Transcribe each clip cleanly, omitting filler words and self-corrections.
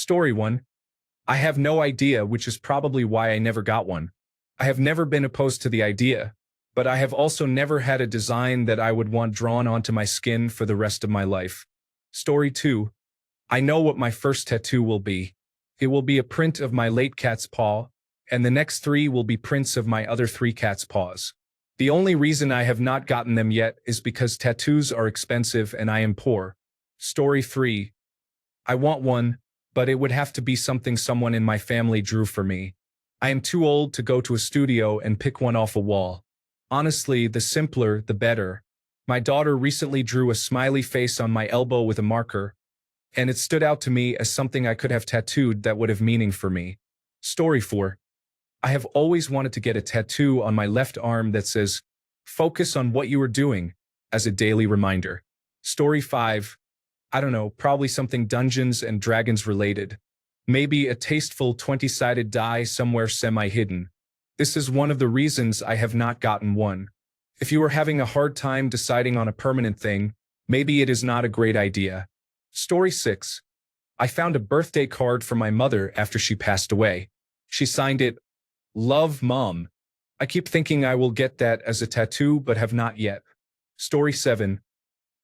Story 1. I have no idea, which is probably why I never got one. I have never been opposed to the idea, but I have also never had a design that I would want drawn onto my skin for the rest of my life. Story 2. I know what my first tattoo will be. It will be a print of my late cat's paw, and the next 3 will be prints of my other 3 cats' paws. The only reason I have not gotten them yet is because tattoos are expensive and I am poor. Story 3. I want one, but it would have to be something someone in my family drew for me. I am too old to go to a studio and pick one off a wall. Honestly, the simpler, the better. My daughter recently drew a smiley face on my elbow with a marker, and it stood out to me as something I could have tattooed that would have meaning for me. Story 4. I have always wanted to get a tattoo on my left arm that says, "Focus on what you are doing," as a daily reminder. Story 5. I don't know, probably something Dungeons and Dragons related. Maybe a tasteful 20-sided die somewhere semi-hidden. This is one of the reasons I have not gotten one. If you are having a hard time deciding on a permanent thing, maybe it is not a great idea. Story 6. I found a birthday card from my mother after she passed away. She signed it, "Love, Mom." I keep thinking I will get that as a tattoo but have not yet. Story 7.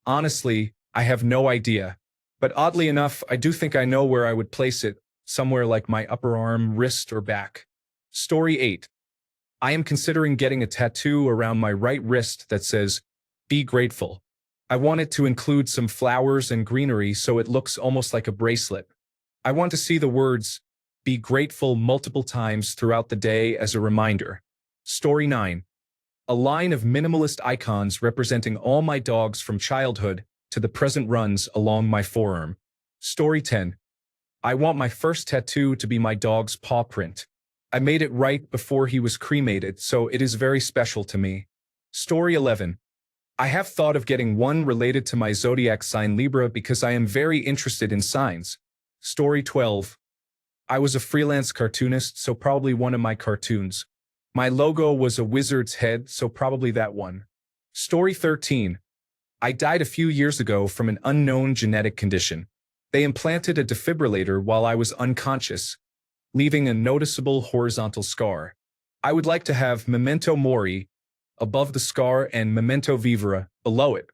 Honestly, I have no idea. But oddly enough, I do think I know where I would place it, somewhere like my upper arm, wrist, or back. Story 8. I am considering getting a tattoo around my right wrist that says, "Be grateful." I want it to include some flowers and greenery so it looks almost like a bracelet. I want to see the words, "Be grateful" multiple times throughout the day as a reminder. Story 9. A line of minimalist icons representing all my dogs from childhood to the present runs along my forearm. Story 10. I want my first tattoo to be my dog's paw print. I made it right before he was cremated, so it is very special to me. Story 11. I have thought of getting one related to my zodiac sign Libra because I am very interested in signs. Story 12. I was a freelance cartoonist, so probably one of my cartoons. My logo was a wizard's head, so probably that one. Story 13. I died a few years ago from an unknown genetic condition. They implanted a defibrillator while I was unconscious, leaving a noticeable horizontal scar. I would like to have Memento Mori above the scar and Memento Vivere below it.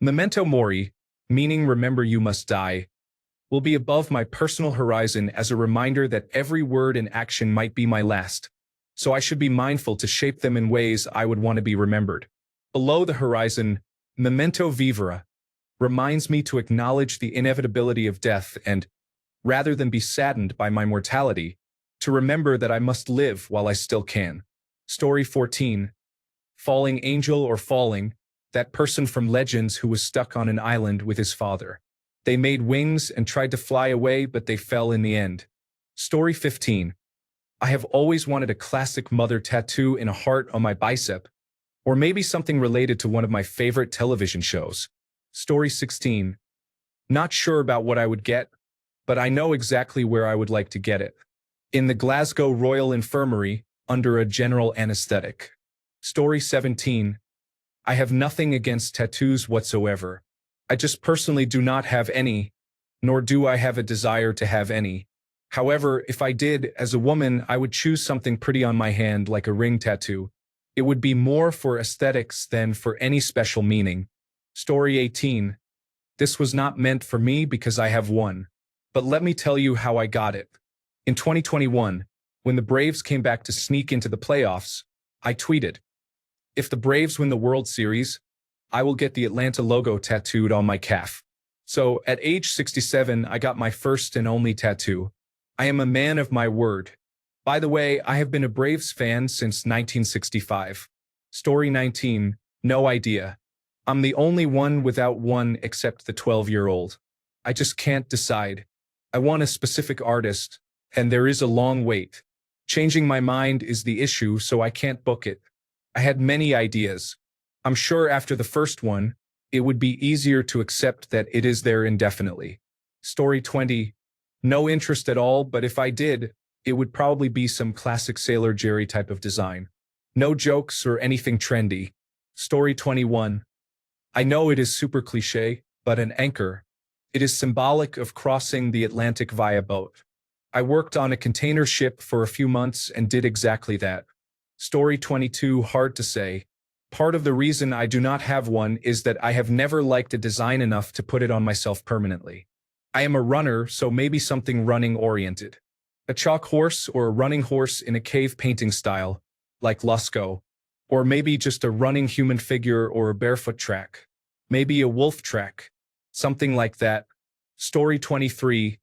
Memento Mori, meaning remember you must die, will be above my personal horizon as a reminder that every word and action might be my last, so I should be mindful to shape them in ways I would want to be remembered. Below the horizon, Memento Vivere reminds me to acknowledge the inevitability of death and, rather than be saddened by my mortality, to remember that I must live while I still can. Story 14. Falling angel or falling, that person from Legends who was stuck on an island with his father. They made wings and tried to fly away, but they fell in the end. Story 15. I have always wanted a classic mother tattoo in a heart on my bicep, or maybe something related to one of my favorite television shows. Story 16. Not sure about what I would get, but I know exactly where I would like to get it. In the Glasgow Royal Infirmary, under a general anesthetic. Story 17. I have nothing against tattoos whatsoever. I just personally do not have any, nor do I have a desire to have any. However, if I did, as a woman, I would choose something pretty on my hand like a ring tattoo. It would be more for aesthetics than for any special meaning. Story 18. This was not meant for me because I have one. But let me tell you how I got it. In 2021, when the Braves came back to sneak into the playoffs, I tweeted, "If the Braves win the World Series, I will get the Atlanta logo tattooed on my calf." So, at age 67, I got my first and only tattoo. I am a man of my word. By the way, I have been a Braves fan since 1965. Story 19. No idea. I'm the only one without one except the 12-year-old. I just can't decide. I want a specific artist, and there is a long wait. Changing my mind is the issue, so I can't book it. I had many ideas. I'm sure after the first one, it would be easier to accept that it is there indefinitely. Story 20. No interest at all, but if I did, it would probably be some classic Sailor Jerry type of design. No jokes or anything trendy. Story 21. I know it is super cliche, but an anchor. It is symbolic of crossing the Atlantic via boat. I worked on a container ship for a few months and did exactly that. Story 22, hard to say. Part of the reason I do not have one is that I have never liked a design enough to put it on myself permanently. I am a runner, so maybe something running-oriented. A chalk horse or a running horse in a cave painting style, like Lusco. Or maybe just a running human figure or a barefoot track. Maybe a wolf track. Something like that. Story 23.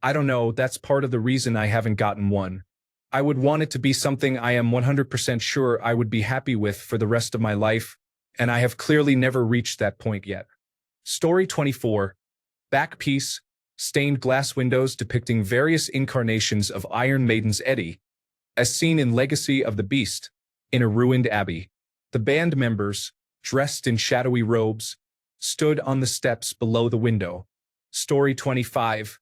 I don't know, that's part of the reason I haven't gotten one. I would want it to be something I am 100% sure I would be happy with for the rest of my life, and I have clearly never reached that point yet. Story 24. Back piece, stained glass windows depicting various incarnations of Iron Maiden's Eddie, as seen in Legacy of the Beast, in a ruined abbey. The band members, dressed in shadowy robes, stood on the steps below the window. Story 25.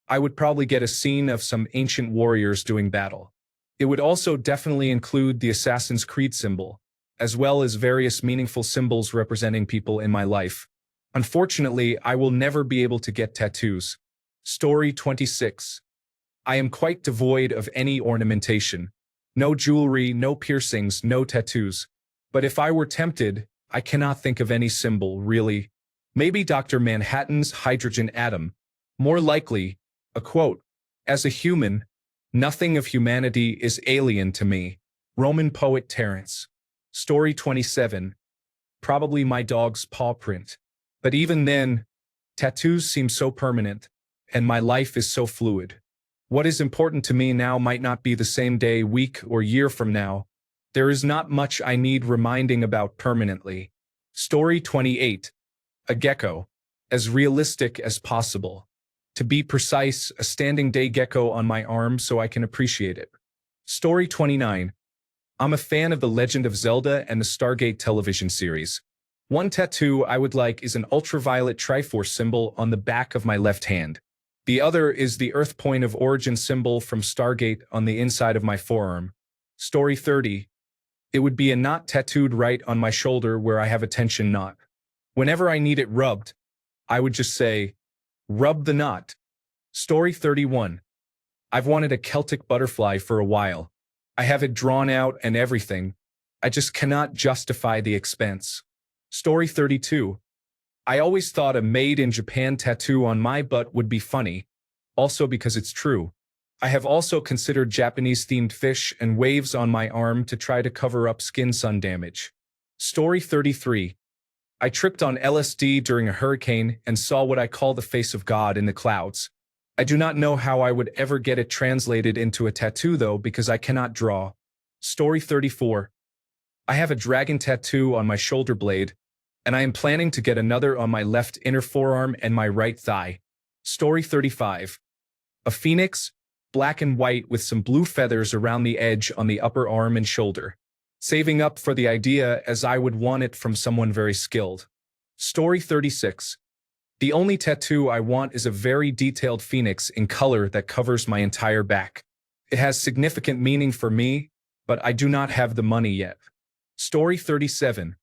I would probably get a scene of some ancient warriors doing battle. It would also definitely include the Assassin's Creed symbol, as well as various meaningful symbols representing people in my life. Unfortunately, I will never be able to get tattoos. Story 26. I am quite devoid of any ornamentation. No jewelry, no piercings, no tattoos. But if I were tempted, I cannot think of any symbol, really. Maybe Dr. Manhattan's hydrogen atom. More likely, a quote, "As a human, nothing of humanity is alien to me." Roman poet Terence. Story 27. Probably my dog's paw print. But even then, tattoos seem so permanent, and my life is so fluid. What is important to me now might not be the same day, week, or year from now. There is not much I need reminding about permanently. Story 28. A gecko. As realistic as possible. To be precise, a standing day gecko on my arm so I can appreciate it. Story 29. I'm a fan of The Legend of Zelda and the Stargate television series. One tattoo I would like is an ultraviolet Triforce symbol on the back of my left hand. The other is the Earth Point of Origin symbol from Stargate on the inside of my forearm. Story 30. It would be a knot tattooed right on my shoulder where I have a tension knot. Whenever I need it rubbed, I would just say, "Rub the knot." Story 31. I've wanted a Celtic butterfly for a while. I have it drawn out and everything. I just cannot justify the expense. Story 32. I always thought a made in Japan tattoo on my butt would be funny, also because it's true. I have also considered Japanese-themed fish and waves on my arm to try to cover up skin sun damage. Story 33. I tripped on LSD during a hurricane and saw what I call the face of God in the clouds. I do not know how I would ever get it translated into a tattoo though, because I cannot draw. Story 34. I have a dragon tattoo on my shoulder blade, and I am planning to get another on my left inner forearm and my right thigh. Story 35. A phoenix, black and white with some blue feathers around the edge on the upper arm and shoulder. Saving up for the idea as I would want it from someone very skilled. Story 36. The only tattoo I want is a very detailed phoenix in color that covers my entire back. It has significant meaning for me, but I do not have the money yet. Story 37.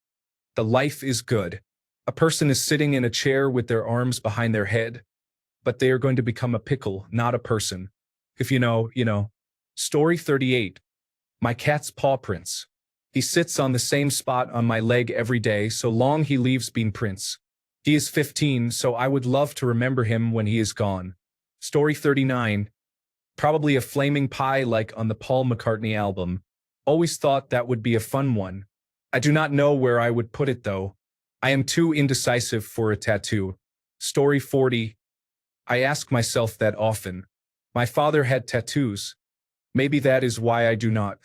The life is good. A person is sitting in a chair with their arms behind their head, but they are going to become a pickle, not a person. If you know, you know. Story 38. My cat's paw prints. He sits on the same spot on my leg every day so long he leaves bean prints. He is 15, so I would love to remember him when he is gone. Story 39. Probably a flaming pie like on the Paul McCartney album. Always thought that would be a fun one. I do not know where I would put it though. I am too indecisive for a tattoo. Story 40. I ask myself that often. My father had tattoos. Maybe that is why I do not.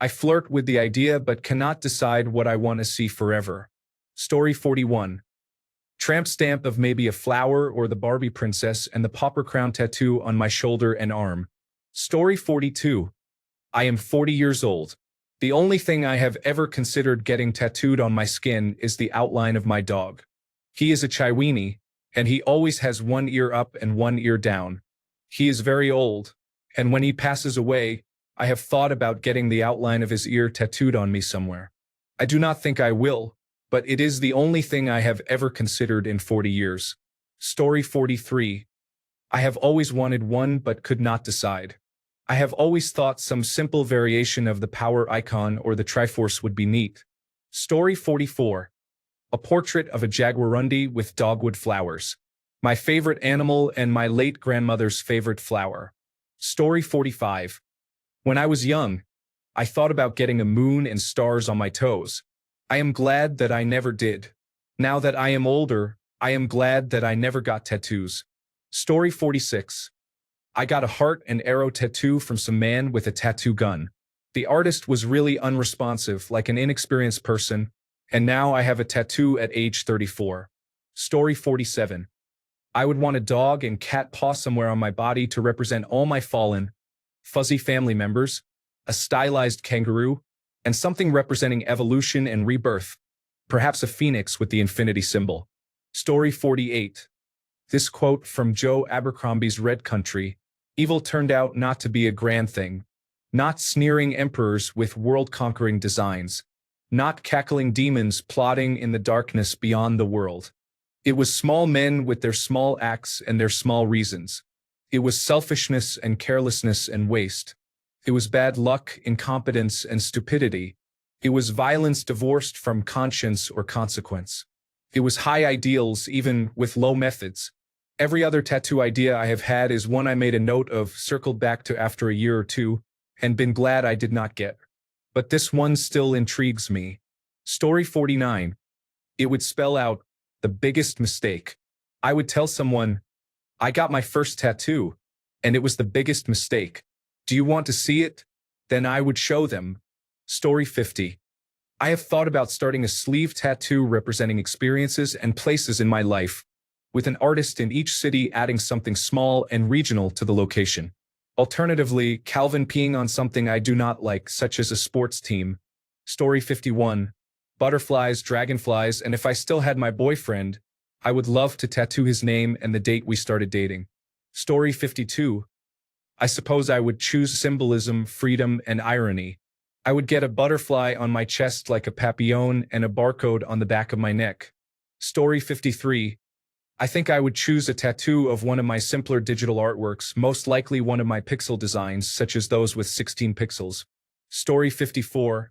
I flirt with the idea but cannot decide what I want to see forever. Story 41. Tramp stamp of maybe a flower or the Barbie princess and the pauper crown tattoo on my shoulder and arm. Story 42. I am 40 years old. The only thing I have ever considered getting tattooed on my skin is the outline of my dog. He is a Chiweenie, and he always has one ear up and one ear down. He is very old, and when he passes away, I have thought about getting the outline of his ear tattooed on me somewhere. I do not think I will, but it is the only thing I have ever considered in 40 years. Story 43. I have always wanted one but could not decide. I have always thought some simple variation of the power icon or the Triforce would be neat. Story 44. A portrait of a jaguarundi with dogwood flowers. My favorite animal and my late grandmother's favorite flower. Story 45. When I was young, I thought about getting a moon and stars on my toes. I am glad that I never did. Now that I am older, I am glad that I never got tattoos. Story 46. I got a heart and arrow tattoo from some man with a tattoo gun. The artist was really unresponsive, like an inexperienced person, and now I have a tattoo at age 34. Story 47. I would want a dog and cat paw somewhere on my body to represent all my fallen, fuzzy family members, a stylized kangaroo, and something representing evolution and rebirth, perhaps a phoenix with the infinity symbol. Story 48. This quote from Joe Abercrombie's Red Country: evil turned out not to be a grand thing. Not sneering emperors with world-conquering designs. Not cackling demons plotting in the darkness beyond the world. It was small men with their small acts and their small reasons. It was selfishness and carelessness and waste. It was bad luck, incompetence, and stupidity. It was violence divorced from conscience or consequence. It was high ideals even with low methods. Every other tattoo idea I have had is one I made a note of, circled back to after a year or two, and been glad I did not get. But this one still intrigues me. Story 49. It would spell out the biggest mistake. I would tell someone, I got my first tattoo, and it was the biggest mistake. Do you want to see it? Then I would show them. Story 50. I have thought about starting a sleeve tattoo representing experiences and places in my life, with an artist in each city adding something small and regional to the location. Alternatively, Calvin peeing on something I do not like, such as a sports team. Story 51. Butterflies, dragonflies, and if I still had my boyfriend, I would love to tattoo his name and the date we started dating. Story 52. I suppose I would choose symbolism, freedom, and irony. I would get a butterfly on my chest like a papillon and a barcode on the back of my neck. Story 53. I think I would choose a tattoo of one of my simpler digital artworks, most likely one of my pixel designs, such as those with 16 pixels. Story 54.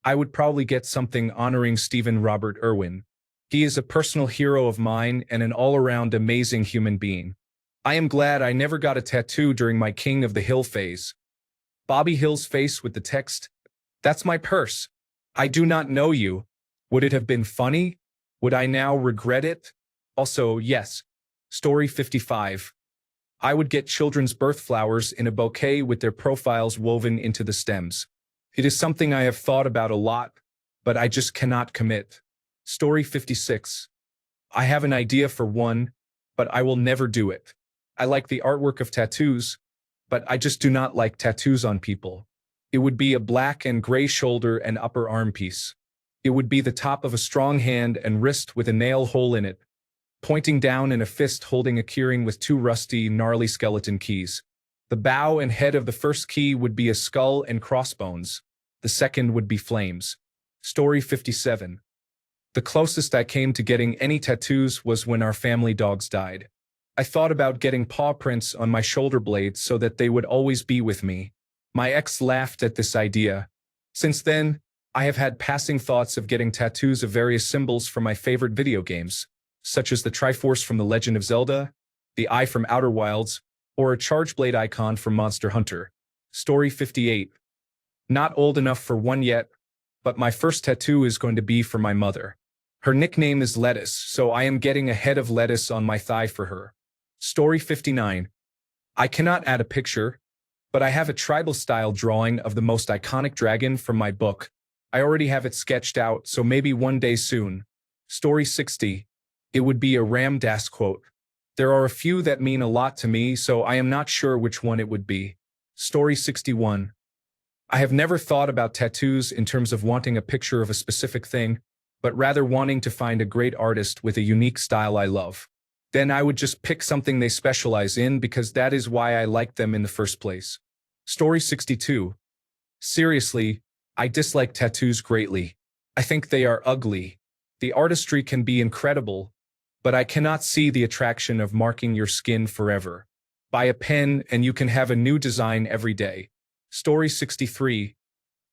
I would probably get something honoring Stephen Robert Irwin. He is a personal hero of mine and an all-around amazing human being. I am glad I never got a tattoo during my King of the Hill phase. Bobby Hill's face with the text, "That's my purse. I do not know you." Would it have been funny? Would I now regret it? Also, yes. Story 55. I would get children's birth flowers in a bouquet with their profiles woven into the stems. It is something I have thought about a lot, but I just cannot commit. Story 56. I have an idea for one, but I will never do it. I like the artwork of tattoos, but I just do not like tattoos on people. It would be a black and gray shoulder and upper arm piece. It would be the top of a strong hand and wrist with a nail hole in it, pointing down in a fist holding a keyring with two rusty, gnarly skeleton keys. The bow and head of the first key would be a skull and crossbones. The second would be flames. Story 57. The closest I came to getting any tattoos was when our family dogs died. I thought about getting paw prints on my shoulder blades so that they would always be with me. My ex laughed at this idea. Since then, I have had passing thoughts of getting tattoos of various symbols from my favorite video games, such as the Triforce from The Legend of Zelda, the Eye from Outer Wilds, or a Charge Blade icon from Monster Hunter. Story 58. Not old enough for one yet, but my first tattoo is going to be for my mother. Her nickname is Lettuce, so I am getting a head of lettuce on my thigh for her. Story 59. I cannot add a picture, but I have a tribal-style drawing of the most iconic dragon from my book. I already have it sketched out, so maybe one day soon. Story 60. It would be a Ram Dass quote. There are a few that mean a lot to me, so I am not sure which one it would be. Story 61. I have never thought about tattoos in terms of wanting a picture of a specific thing, but rather wanting to find a great artist with a unique style I love. Then I would just pick something they specialize in because that is why I like them in the first place. Story 62. Seriously, I dislike tattoos greatly. I think they are ugly. The artistry can be incredible, but I cannot see the attraction of marking your skin forever. Buy a pen and you can have a new design every day. Story 63.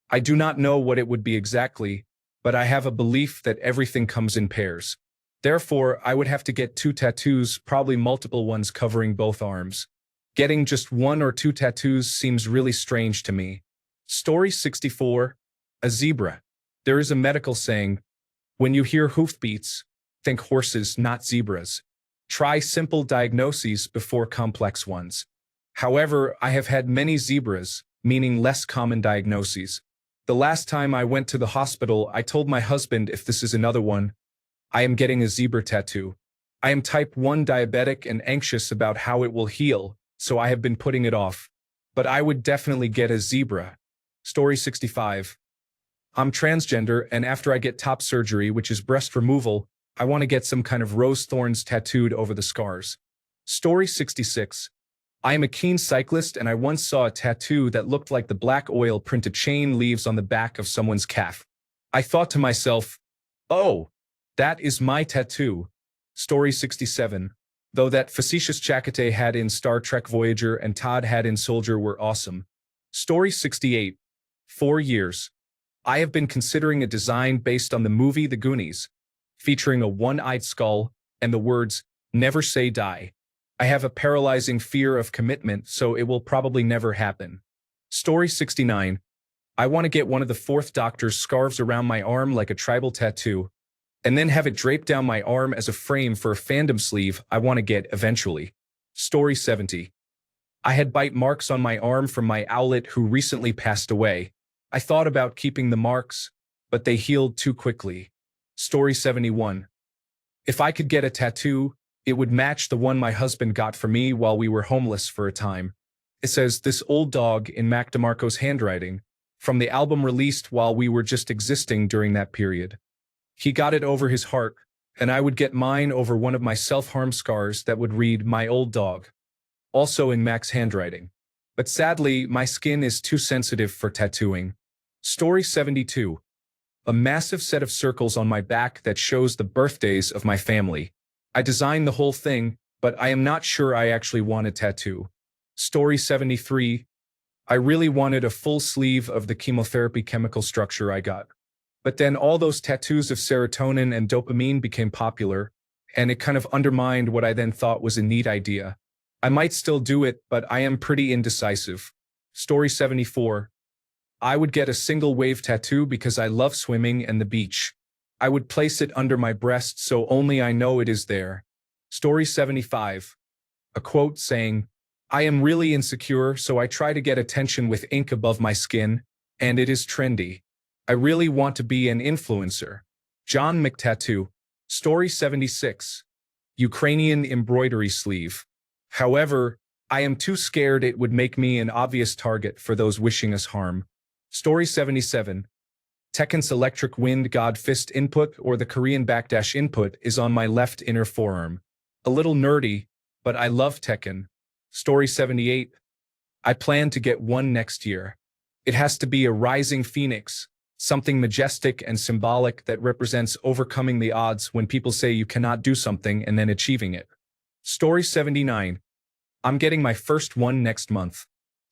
I do not know what it would be exactly, but I have a belief that everything comes in pairs. Therefore, I would have to get 2 tattoos, probably multiple ones covering both arms. Getting just 1 or 2 tattoos seems really strange to me. Story 64. A zebra. There is a medical saying, when you hear hoofbeats, think horses, not zebras. Try simple diagnoses before complex ones. However, I have had many zebras, meaning less common diagnoses. The last time I went to the hospital, I told my husband if this is another one, I am getting a zebra tattoo. I am type 1 diabetic and anxious about how it will heal, so I have been putting it off. But I would definitely get a zebra. Story 65. I'm transgender, and after I get top surgery, which is breast removal, I want to get some kind of rose thorns tattooed over the scars. Story 66. I am a keen cyclist, and I once saw a tattoo that looked like the black oil printed chain leaves on the back of someone's calf. I thought to myself, oh, that is my tattoo. Story 67. Though that facetious Chakotay had in Star Trek Voyager and Todd had in Soldier were awesome. Story 68. 4 years. I have been considering a design based on the movie The Goonies, featuring a one-eyed skull and the words, never say die. I have a paralyzing fear of commitment, so it will probably never happen. Story 69. I want to get one of the Fourth Doctor's scarves around my arm like a tribal tattoo, and then have it draped down my arm as a frame for a fandom sleeve I want to get eventually. Story 70. I had bite marks on my arm from my owlet who recently passed away. I thought about keeping the marks, but they healed too quickly. Story 71. If I could get a tattoo, it would match the one my husband got for me while we were homeless for a time. It says, "This old dog" in Mac DeMarco's handwriting, from the album released while we were just existing during that period. He got it over his heart, and I would get mine over one of my self-harm scars that would read, "My old dog," also in Mac's handwriting. But sadly, my skin is too sensitive for tattooing. Story 72. A massive set of circles on my back that shows the birthdays of my family. I designed the whole thing, but I am not sure I actually want a tattoo. Story 73. I really wanted a full sleeve of the chemotherapy chemical structure I got. But then all those tattoos of serotonin and dopamine became popular, and it kind of undermined what I then thought was a neat idea. I might still do it, but I am pretty indecisive. Story 74. I would get a single wave tattoo because I love swimming and the beach. I would place it under my breast so only I know it is there. Story 75. A quote saying, I am really insecure, so I try to get attention with ink above my skin, and it is trendy. I really want to be an influencer. John McTattoo. Story 76. Ukrainian embroidery sleeve. However, I am too scared it would make me an obvious target for those wishing us harm. Story 77. Tekken's electric wind god fist input or the Korean backdash input is on my left inner forearm. A little nerdy, but I love Tekken. Story 78. I plan to get one next year. It has to be a rising phoenix, something majestic and symbolic that represents overcoming the odds when people say you cannot do something and then achieving it. Story 79. I'm getting my first one next month.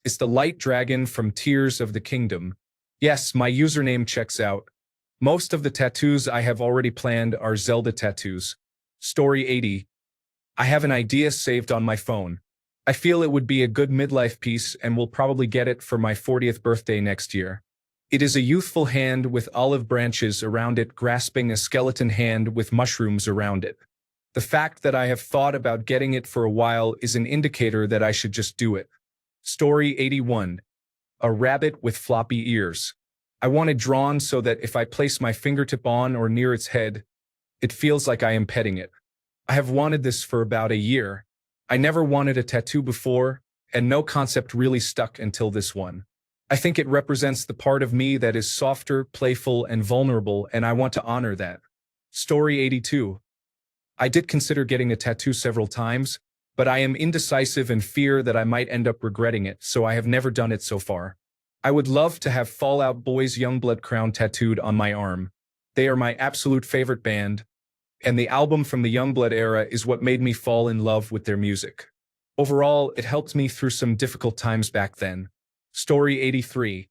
It's the light dragon from Tears of the Kingdom. Yes, my username checks out. Most of the tattoos I have already planned are Zelda tattoos. Story 80. I have an idea saved on my phone. I feel it would be a good midlife piece and will probably get it for my 40th birthday next year. It is a youthful hand with olive branches around it grasping a skeleton hand with mushrooms around it. The fact that I have thought about getting it for a while is an indicator that I should just do it. Story 81. A rabbit with floppy ears. I want it drawn so that if I place my fingertip on or near its head, it feels like I am petting it. I have wanted this for about a year. I never wanted a tattoo before, and no concept really stuck until this one. I think it represents the part of me that is softer, playful, and vulnerable, and I want to honor that. Story 82. I did consider getting a tattoo several times, but I am indecisive and fear that I might end up regretting it, so I have never done it so far. I would love to have Fall Out Boy's Youngblood crown tattooed on my arm. They are my absolute favorite band, and the album from the Youngblood era is what made me fall in love with their music. Overall, it helped me through some difficult times back then. Story 83.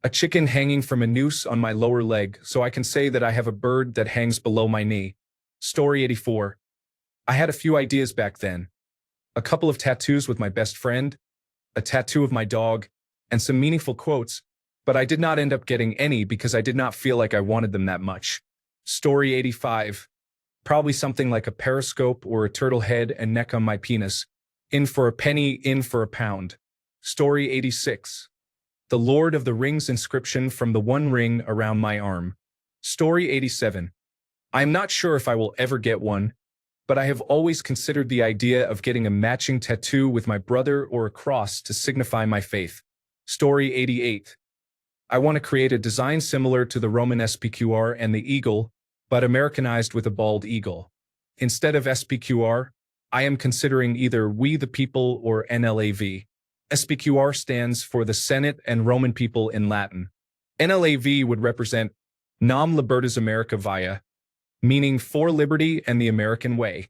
A chicken hanging from a noose on my lower leg, so I can say that I have a bird that hangs below my knee. Story 84. I had a few ideas back then. A couple of tattoos with my best friend, a tattoo of my dog, and some meaningful quotes, but I did not end up getting any because I did not feel like I wanted them that much. Story 85. Probably something like a periscope or a turtle head and neck on my penis. In for a penny, in for a pound. Story 86. The Lord of the Rings inscription from the One Ring around my arm. Story 87. I am not sure if I will ever get one, but I have always considered the idea of getting a matching tattoo with my brother or a cross to signify my faith. Story 88. I want to create a design similar to the Roman SPQR and the eagle, but Americanized with a bald eagle. Instead of SPQR, I am considering either We the People or NLAV. SPQR stands for the Senate and Roman people in Latin. NLAV would represent Nam Libertas America Via, meaning for liberty and the American way.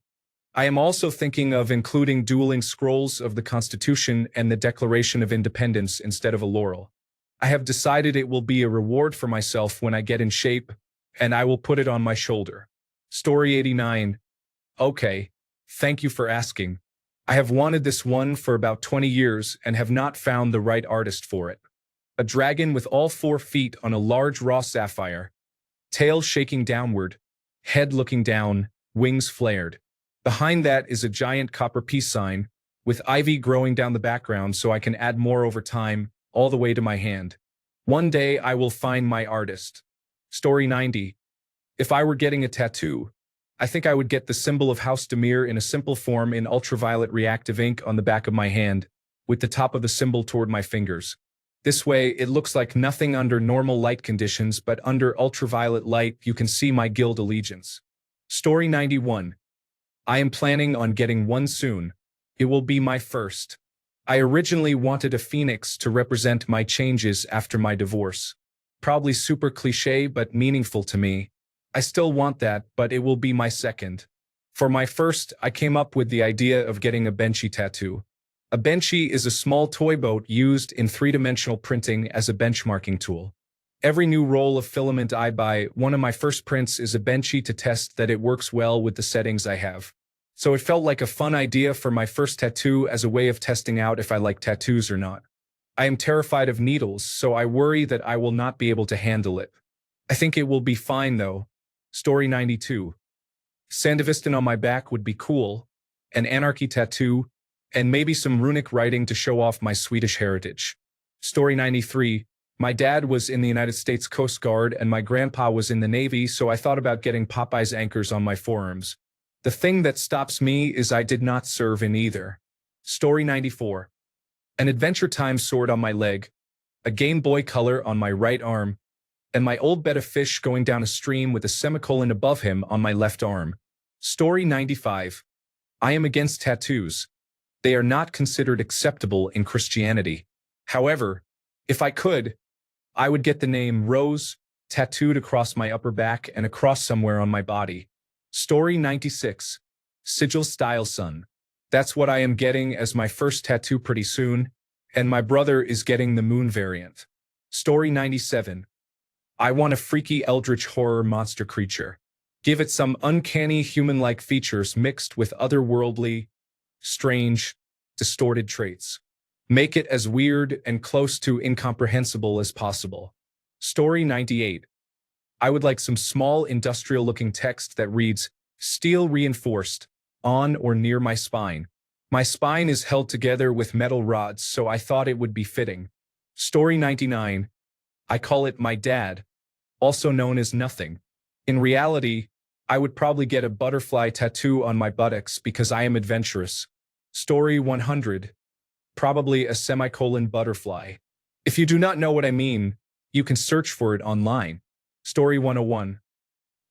I am also thinking of including dueling scrolls of the Constitution and the Declaration of Independence instead of a laurel. I have decided it will be a reward for myself when I get in shape, and I will put it on my shoulder. Story 89. Okay, thank you for asking. I have wanted this one for about 20 years and have not found the right artist for it. A dragon with all 4 feet on a large raw sapphire, tail shaking downward, head looking down, wings flared. Behind that is a giant copper peace sign, with ivy growing down the background so I can add more over time, all the way to my hand. One day I will find my artist. Story 90. If I were getting a tattoo, I think I would get the symbol of House Demir in a simple form in ultraviolet reactive ink on the back of my hand, with the top of the symbol toward my fingers. This way, it looks like nothing under normal light conditions, but under ultraviolet light you can see my guild allegiance. Story 91. I am planning on getting one soon. It will be my first. I originally wanted a phoenix to represent my changes after my divorce. Probably super cliché but meaningful to me. I still want that, but it will be my second. For my first, I came up with the idea of getting a benchy tattoo. A benchy is a small toy boat used in 3-dimensional printing as a benchmarking tool. Every new roll of filament I buy, one of my first prints is a benchy to test that it works well with the settings I have. So it felt like a fun idea for my first tattoo as a way of testing out if I like tattoos or not. I am terrified of needles, so I worry that I will not be able to handle it. I think it will be fine though. Story 92. Sandevistan on my back would be cool, an anarchy tattoo, and maybe some runic writing to show off my Swedish heritage. Story 93. My dad was in the United States Coast Guard and my grandpa was in the Navy, so I thought about getting Popeye's anchors on my forearms. The thing that stops me is I did not serve in either. Story 94. An Adventure Time sword on my leg, a Game Boy Color on my right arm, and my old bed of fish going down a stream with a semicolon above him on my left arm. Story 95. I am against tattoos. They are not considered acceptable in Christianity. However, if I could, I would get the name Rose tattooed across my upper back and across somewhere on my body. Story 96. Sigil Style Sun. That's what I am getting as my first tattoo pretty soon, and my brother is getting the moon variant. Story 97. I want a freaky eldritch horror monster creature. Give it some uncanny human-like features mixed with otherworldly, strange, distorted traits. Make it as weird and close to incomprehensible as possible. Story 98. I would like some small industrial-looking text that reads, "Steel reinforced, on or near my spine." My spine is held together with metal rods, so I thought it would be fitting. Story 99. I call it my dad, also known as nothing. In reality, I would probably get a butterfly tattoo on my buttocks because I am adventurous. Story 100. Probably a semicolon butterfly. If you do not know what I mean, you can search for it online. Story 101.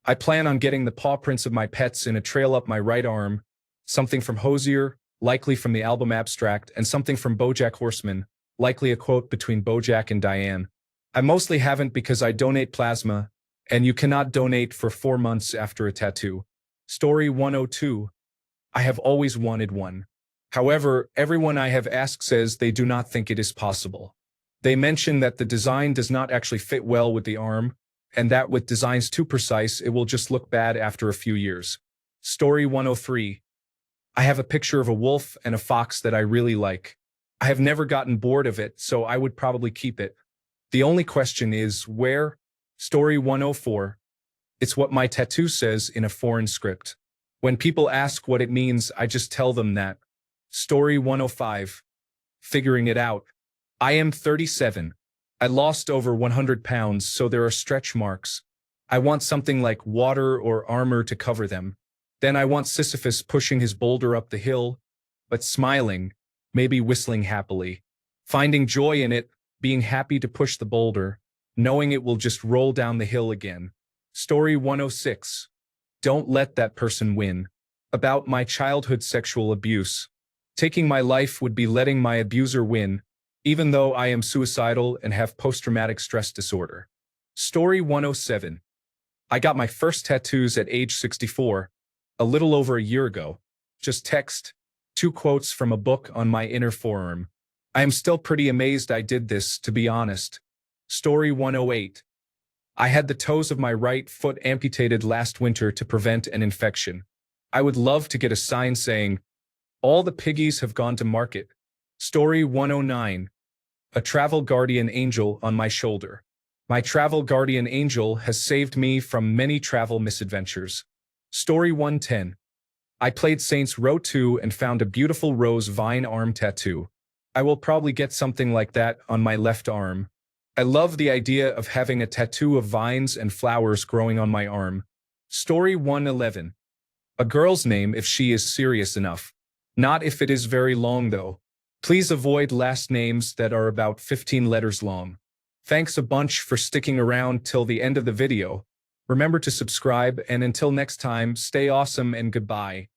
I plan on getting the paw prints of my pets in a trail up my right arm, something from Hosier, likely from the album Abstract, and something from BoJack Horseman, likely a quote between BoJack and Diane. I mostly haven't because I donate plasma, and you cannot donate for 4 months after a tattoo. Story 102. I have always wanted one. However, everyone I have asked says they do not think it is possible. They mention that the design does not actually fit well with the arm, and that with designs too precise, it will just look bad after a few years. Story 103. I have a picture of a wolf and a fox that I really like. I have never gotten bored of it, so I would probably keep it. The only question is, where? Story 104. It's what my tattoo says in a foreign script. When people ask what it means, I just tell them that. Story 105. Figuring it out. I am 37. I lost over 100 pounds, so there are stretch marks. I want something like water or armor to cover them. Then I want Sisyphus pushing his boulder up the hill, but smiling, maybe whistling happily. Finding joy in it, being happy to push the boulder, knowing it will just roll down the hill again. Story 106. Don't let that person win. About my childhood sexual abuse. Taking my life would be letting my abuser win, even though I am suicidal and have post-traumatic stress disorder. Story 107. I got my first tattoos at age 64, a little over a year ago. Just text, 2 quotes from a book on my inner forearm. I am still pretty amazed I did this, to be honest. Story 108. I had the toes of my right foot amputated last winter to prevent an infection. I would love to get a sign saying, all the piggies have gone to market. Story 109. A travel guardian angel on my shoulder. My travel guardian angel has saved me from many travel misadventures. Story 110. I played Saints Row 2 and found a beautiful rose vine arm tattoo. I will probably get something like that on my left arm. I love the idea of having a tattoo of vines and flowers growing on my arm. Story 111. A girl's name if she is serious enough. Not if it is very long though. Please avoid last names that are about 15 letters long. Thanks a bunch for sticking around till the end of the video. Remember to subscribe, and until next time, stay awesome and goodbye.